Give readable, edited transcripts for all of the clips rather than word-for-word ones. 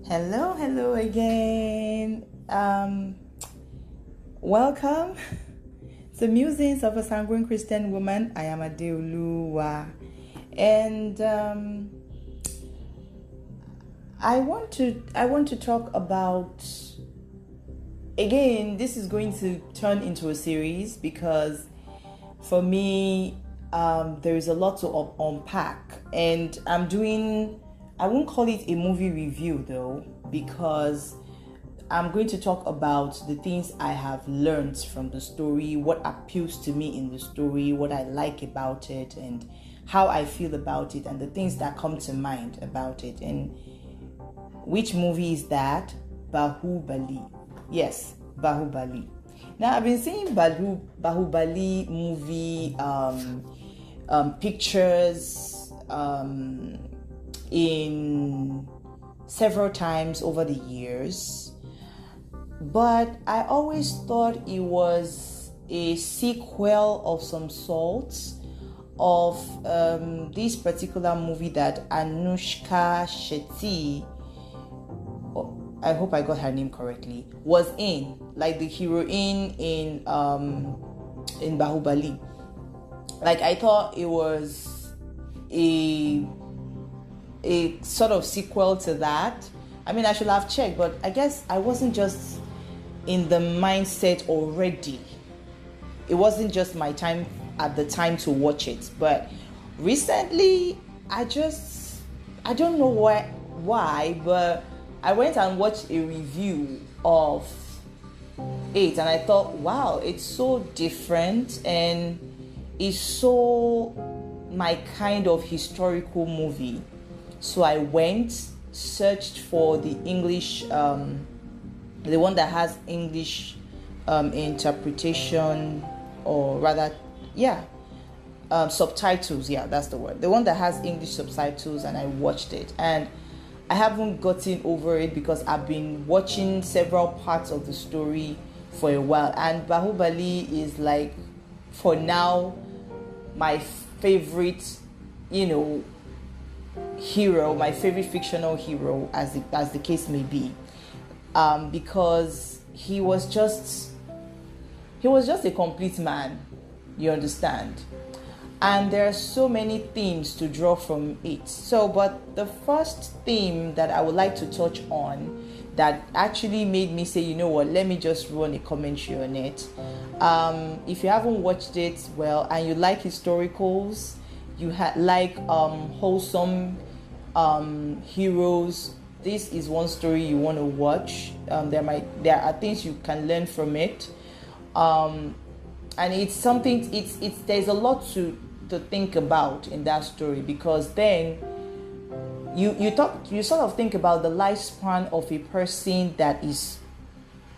Hello again. Welcome to Musings of a Sanguine Christian Woman. I am Adeoluwa, and I want to talk about, again, this is going to turn into a series because for me there is a lot to unpack, and I won't call it a movie review though, because I'm going to talk about the things I have learned from the story, what appeals to me in the story, what I like about it, and how I feel about it, and the things that come to mind about it. And which movie is that? Baahubali. Yes, Baahubali. Now, I've been seeing Baahubali movie pictures in several times over the years, but I always thought it was a sequel of some sort of this particular movie that Anushka Shetty, I hope I got her name correctly, was in, like the heroine in Baahubali. Like, I thought it was a sort of sequel to that. I mean, I should have checked, but I guess I wasn't just in the mindset already. It wasn't just my time at the time to watch it. But recently, I don't know why, but I went and watched a review of it, and I thought, wow, it's so different and it's so my kind of historical movie. So I went, searched for the English, the one that has English interpretation, or rather, subtitles. Yeah, that's the word. The one that has English subtitles, and I watched it. And I haven't gotten over it because I've been watching several parts of the story for a while. And Baahubali is, like, for now, my favorite, hero, my favorite fictional hero, as the case may be, because he was just a complete man, you understand. And there are so many themes to draw from it. But the first theme that I would like to touch on, that actually made me say, you know what, let me just run a commentary on it. If you haven't watched it, well, and you like historicals, you like wholesome heroes, this is one story you want to watch. There are things you can learn from it, and it's something. There's a lot to think about in that story, because then you sort of think about the lifespan of a person that is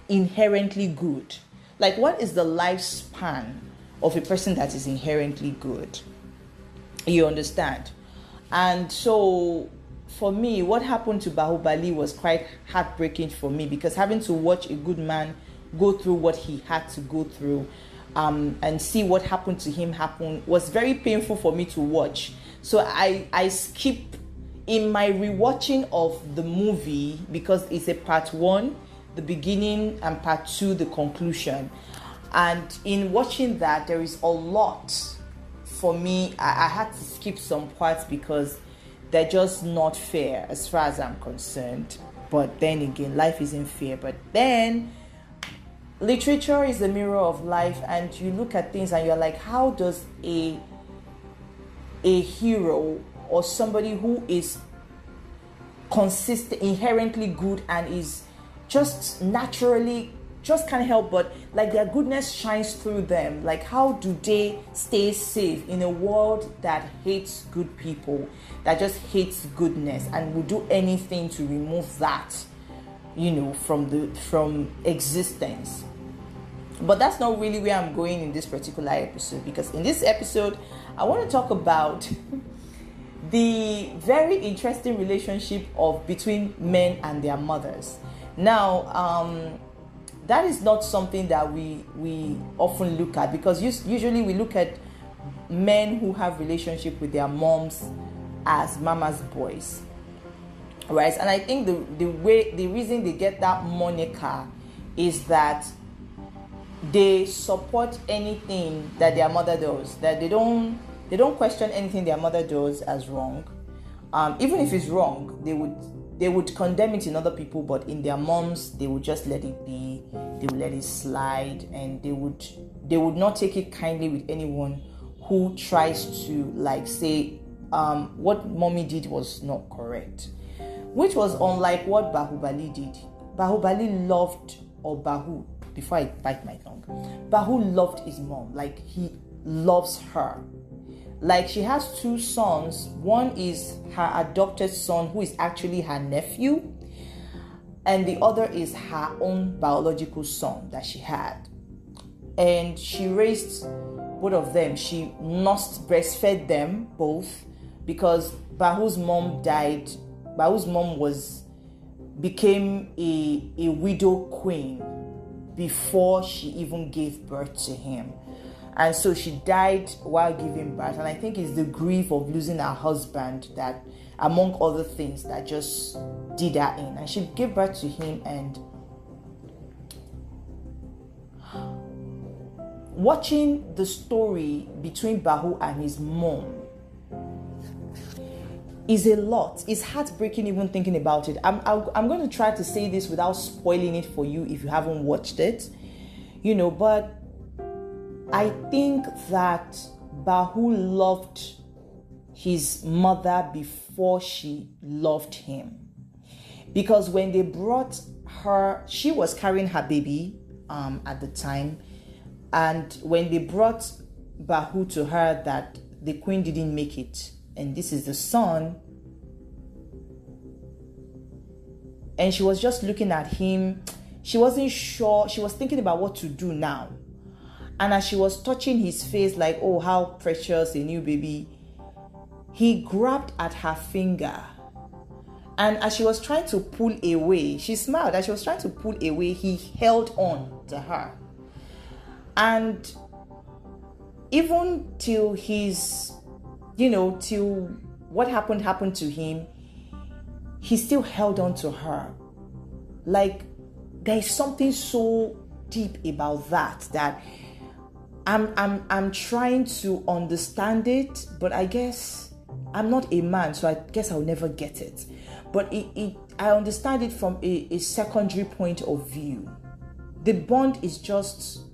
inherently good. Like, what is the lifespan of a person that is inherently good? You understand? And so for me, what happened to Baahubali was quite heartbreaking for me, because having to watch a good man go through what he had to go through, and see what happened to him happen, was very painful for me to watch. So I skip in my rewatching of the movie, because it's a part one, the beginning, and part two, the conclusion. And in watching that, there is a lot. For me, I had to skip some parts because they're just not fair as far as I'm concerned. But then again, life isn't fair. But then, literature is a mirror of life, and you look at things and you're like, how does a hero, or somebody who is consistent, inherently good, and is just naturally, just can't help but, like, their goodness shines through them, like, how do they stay safe in a world that hates good people, that just hates goodness, and will do anything to remove that, from existence? But that's not really where I'm going in this particular episode, because in this episode I want to talk about the very interesting relationship between men and their mothers. Now, that is not something that we often look at, because usually we look at men who have relationship with their moms as mama's boys. right? And I think the reason they get that moniker is that they support anything that their mother does, that they don't question anything their mother does as wrong. Even if it's wrong, they would condemn it in other people, but in their moms they would just let it be. They would let it slide, and they would not take it kindly with anyone who tries to like say what mommy did was not correct, which was unlike what Baahubali did. Baahubali loved, or Bahu, before I bite my tongue, Bahu loved his mom. Like, he loves her. Like, she has two sons. One is her adopted son, who is actually her nephew, and the other is her own biological son that she had. And she raised both of them. She breastfed them both, because Bahu's mom died. Bahu's mom became a widow queen before she even gave birth to him. And so she died while giving birth. And I think it's the grief of losing her husband that, among other things, that just did her in. And she gave birth to him. And watching the story between Bahu and his mom is a lot. It's heartbreaking even thinking about it. I'm going to try to say this without spoiling it for you if you haven't watched it, but I think that Bahu loved his mother before she loved him, because when they brought her, she was carrying her baby at the time, and when they brought Bahu to her, that the queen didn't make it, and this is the son, and she was just looking at him. She wasn't sure. She was thinking about what to do now. And as she was touching his face, like, oh, how precious, a new baby, he grabbed at her finger. And as she was trying to pull away, she smiled. As she was trying to pull away, he held on to her. And even till till what happened to him, he still held on to her. Like, there is something so deep about that I'm trying to understand it, but I guess I'm not a man, so I guess I'll never get it. But I understand it from a secondary point of view. The bond is just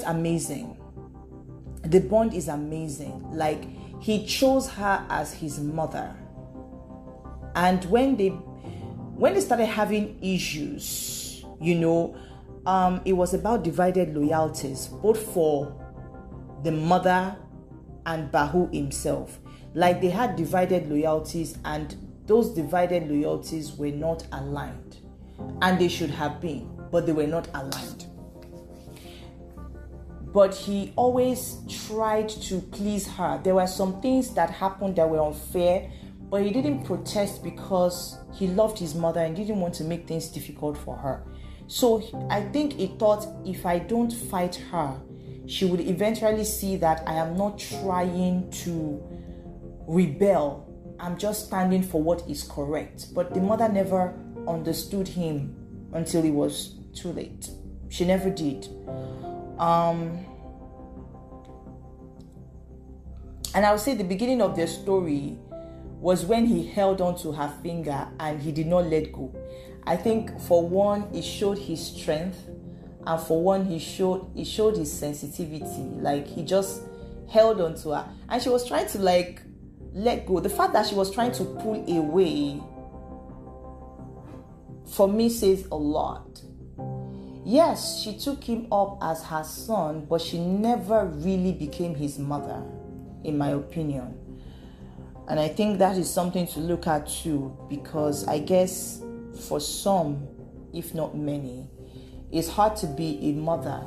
amazing. The bond is amazing. Like, he chose her as his mother. And when they started having issues, it was about divided loyalties, both for the mother and Bahu himself. Like, they had divided loyalties, and those divided loyalties were not aligned. And they should have been, but they were not aligned. But he always tried to please her. There were some things that happened that were unfair, but he didn't protest because he loved his mother and didn't want to make things difficult for her. So I think he thought, if I don't fight her, she would eventually see that I am not trying to rebel. I'm just standing for what is correct. But the mother never understood him until it was too late. She never did. And I would say the beginning of their story was when he held on to her finger and he did not let go. I think, for one, it showed his strength, and for one, it showed his sensitivity. Like, he just held on to her, and she was trying to let go. The fact that she was trying to pull away, for me, says a lot. Yes, she took him up as her son, but she never really became his mother, in my opinion. And I think that is something to look at too, because I guess for some, if not many, it's hard to be a mother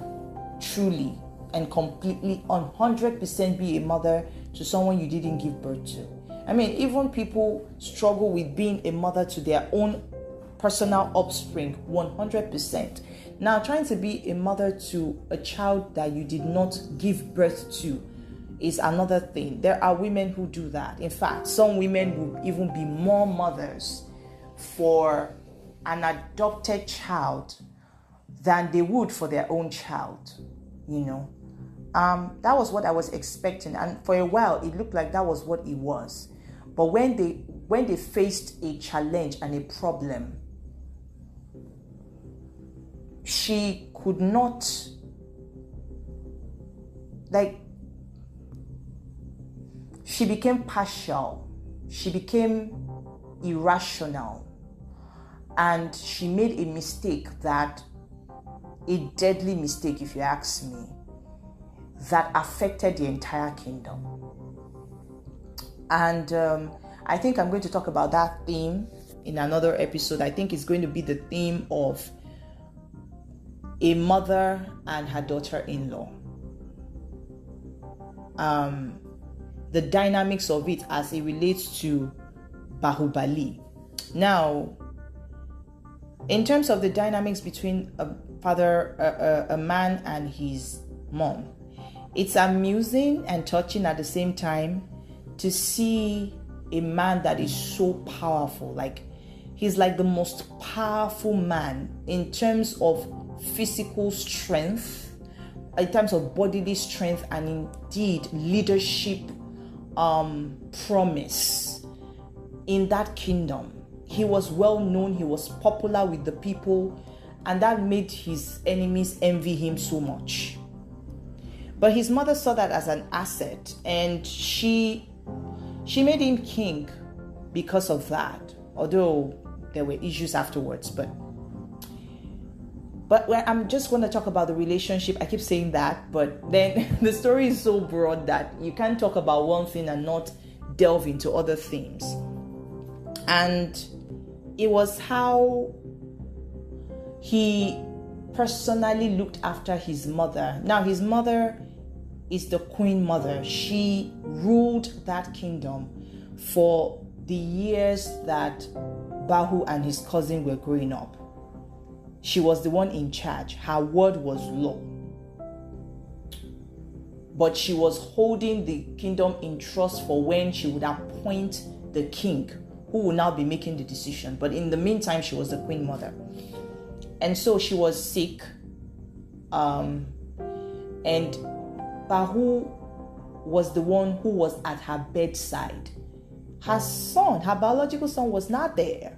truly and completely 100% be a mother to someone you didn't give birth to. I mean, even people struggle with being a mother to their own personal offspring 100%. Now, trying to be a mother to a child that you did not give birth to is another thing. There are women who do that. In fact, some women will even be more mothers for an adopted child than they would for their own child, That was what I was expecting, and for a while it looked like that was what it was. But when they faced a challenge and a problem, she could not, she became partial, she became irrational, and she made a mistake, that a deadly mistake, if you ask me, that affected the entire kingdom. And I think I'm going to talk about that theme in another episode. I think it's going to be the theme of a mother and her daughter-in-law. The dynamics of it as it relates to Baahubali. Now, in terms of the dynamics between a man and his mom, it's amusing and touching at the same time to see a man that is so powerful. Like, he's like the most powerful man in terms of physical strength, in terms of bodily strength, and indeed leadership promise in that kingdom. He was well known, he was popular with the people, and that made his enemies envy him so much. But his mother saw that as an asset, and she made him king because of that, although there were issues afterwards. But I'm just going to talk about the relationship. I keep saying that, but then the story is so broad that you can't talk about one thing and not delve into other themes. And it was how he personally looked after his mother. Now, his mother is the queen mother. She ruled that kingdom for the years that Bahu and his cousin were growing up. She was the one in charge. Her word was law. But she was holding the kingdom in trust for when she would appoint the king, who will now be making the decision. But in the meantime, she was the queen mother. And so she was sick. And Bahu was the one who was at her bedside. Her son, her biological son, was not there.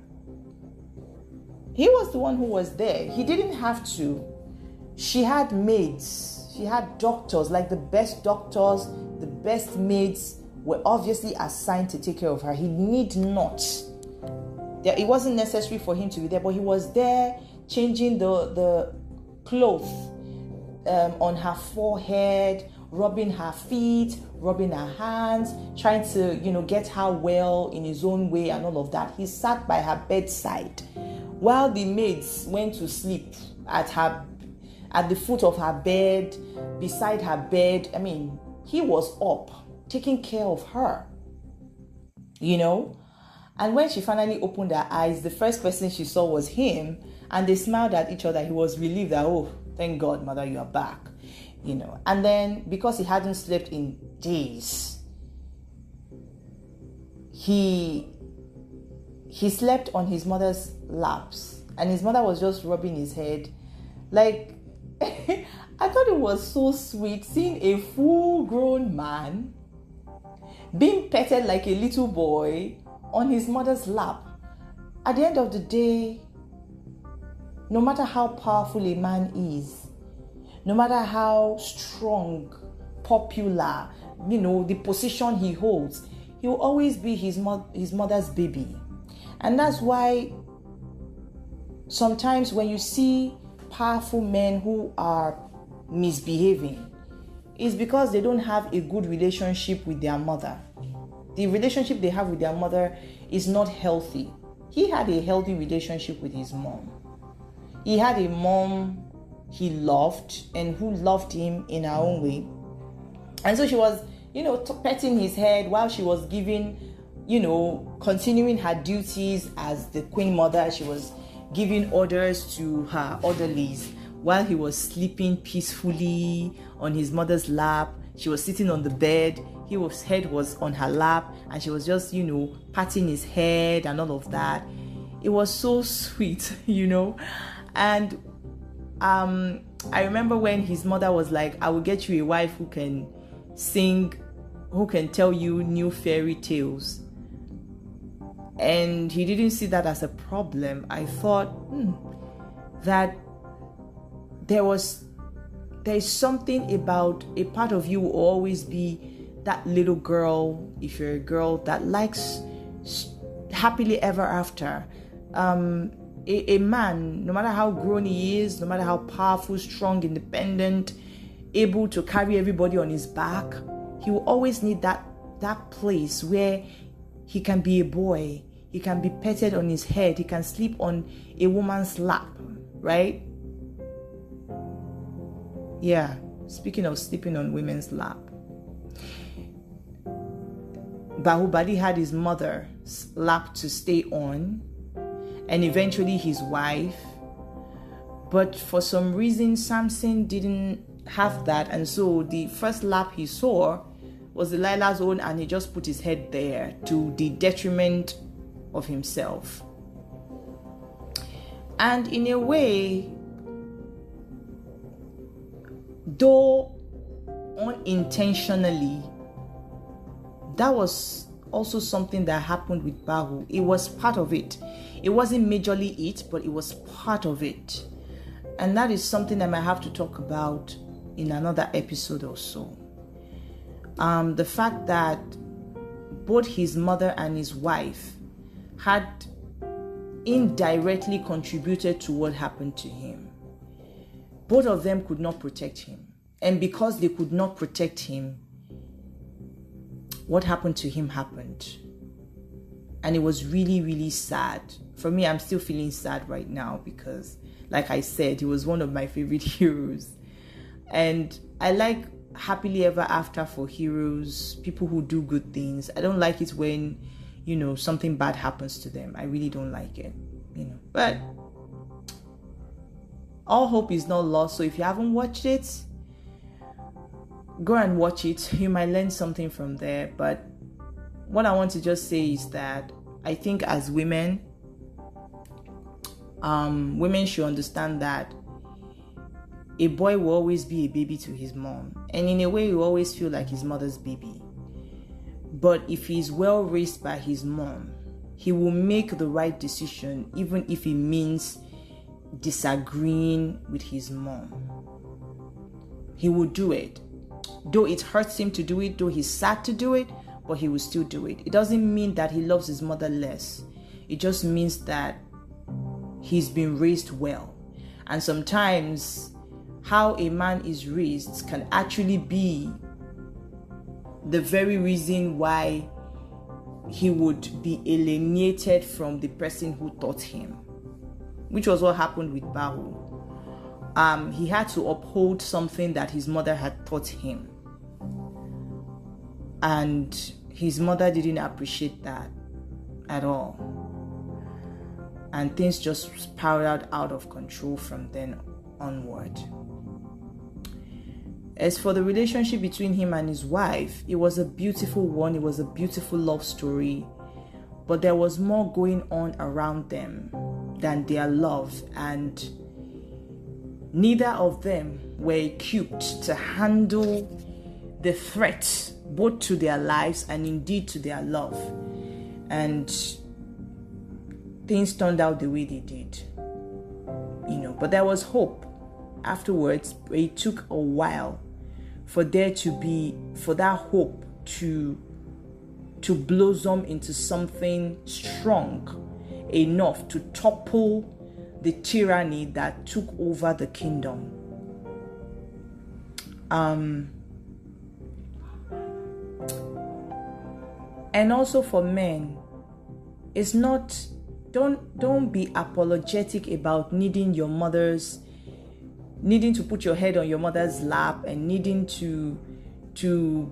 He was the one who was there. He didn't have to. She had maids. She had doctors, like the best doctors, the best maids were obviously assigned to take care of her. He need not. It wasn't necessary for him to be there, but he was there changing the cloth on her forehead, rubbing her feet, rubbing her hands, trying to, get her well in his own way and all of that. He sat by her bedside while the maids went to sleep at the foot of her bed, beside her bed. I mean, he was up, taking care of her, And when she finally opened her eyes, the first person she saw was him, and they smiled at each other. He was relieved that, oh, thank God, mother, you are back, And then, because he hadn't slept in days, he slept on his mother's laps, and his mother was just rubbing his head. Like, I thought it was so sweet seeing a full-grown man being petted like a little boy on his mother's lap. At the end of the day, no matter how powerful a man is, no matter how strong, popular, the position he holds, he will always be his mother's baby. And that's why sometimes when you see powerful men who are misbehaving, it's because they don't have a good relationship with their mother. The relationship they have with their mother is not healthy. He had a healthy relationship with his mom. He had a mom he loved and who loved him in her own way. And so she was, petting his head while she was continuing her duties as the queen mother. She was giving orders to her orderlies while he was sleeping peacefully on his mother's lap. She was sitting on the bed. His head was on her lap, and she was just, patting his head and all of that. It was so sweet, And I remember when his mother was like, I will get you a wife who can sing, who can tell you new fairy tales. And he didn't see that as a problem. I thought that there's something about a part of you will always be that little girl, if you're a girl, that likes happily ever after. A man, no matter how grown he is, no matter how powerful, strong, independent, able to carry everybody on his back, he will always need that place where he can be a boy, he can be petted on his head, he can sleep on a woman's lap, right? Yeah, speaking of sleeping on women's lap, Baahubali had his mother's lap to stay on, and eventually his wife. But for some reason, Samson didn't have that, and so the first lap he saw was Delilah's own, and he just put his head there to the detriment of himself. And in a way, though unintentionally, that was also something that happened with Bahu. It was part of it. It wasn't majorly it, but it was part of it. And that is something I might have to talk about in another episode or so. The fact that both his mother and his wife had indirectly contributed to what happened to him. Both of them could not protect him. And because they could not protect him, what happened to him happened. And it was really, really sad. For me, I'm still feeling sad right now because, like I said, he was one of my favorite heroes. And I like happily ever after for heroes, people who do good things. I don't like it when, something bad happens to them. I really don't like it, But all hope is not lost. So if you haven't watched it, go and watch it. You might learn something from there. But what I want to just say is that I think as women, women should understand that a boy will always be a baby to his mom. And in a way, he will always feel like his mother's baby. But if he's well raised by his mom, he will make the right decision, even if it means disagreeing with his mom. He will do it. Though it hurts him to do it, though he's sad to do it, but he will still do it. It doesn't mean that he loves his mother less. It just means that he's been raised well. And sometimes how a man is raised can actually be the very reason why he would be alienated from the person who taught him, which was what happened with Bahu. He had to uphold something that his mother had taught him. And his mother didn't appreciate that at all. And things just spiraled out of control from then onward. As for the relationship between him and his wife, it was a beautiful one. It was a beautiful love story. But there was more going on around them than their love. And neither of them were equipped to handle the threat, both to their lives and indeed to their love. And things turned out the way they did. But there was hope afterwards. It took a while for that hope to blossom into something strong enough to topple the tyranny that took over the kingdom. And also for men, it's not, don't be apologetic about needing to put your head on your mother's lap and needing to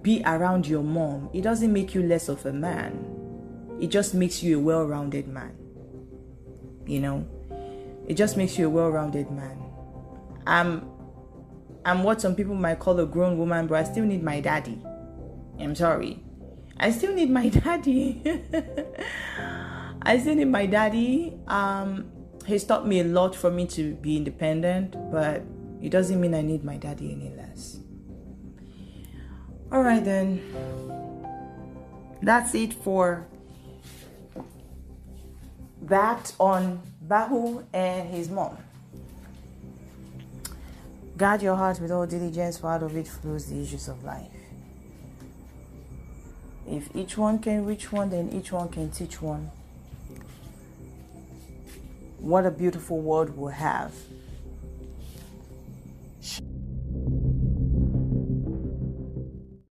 be around your mom. It doesn't make you less of a man. It just makes you a well-rounded man. It just makes you a well-rounded man. I'm what some people might call a grown woman, but I still need my daddy. I'm sorry. I still need my daddy. I still need my daddy. He's taught me a lot for me to be independent, but it doesn't mean I need my daddy any less. All right, then. That's it for that on Bahu and his mom. Guard your heart with all diligence, for out of it flows the issues of life. If each one can reach one, then each one can teach one. What a beautiful world we'll have.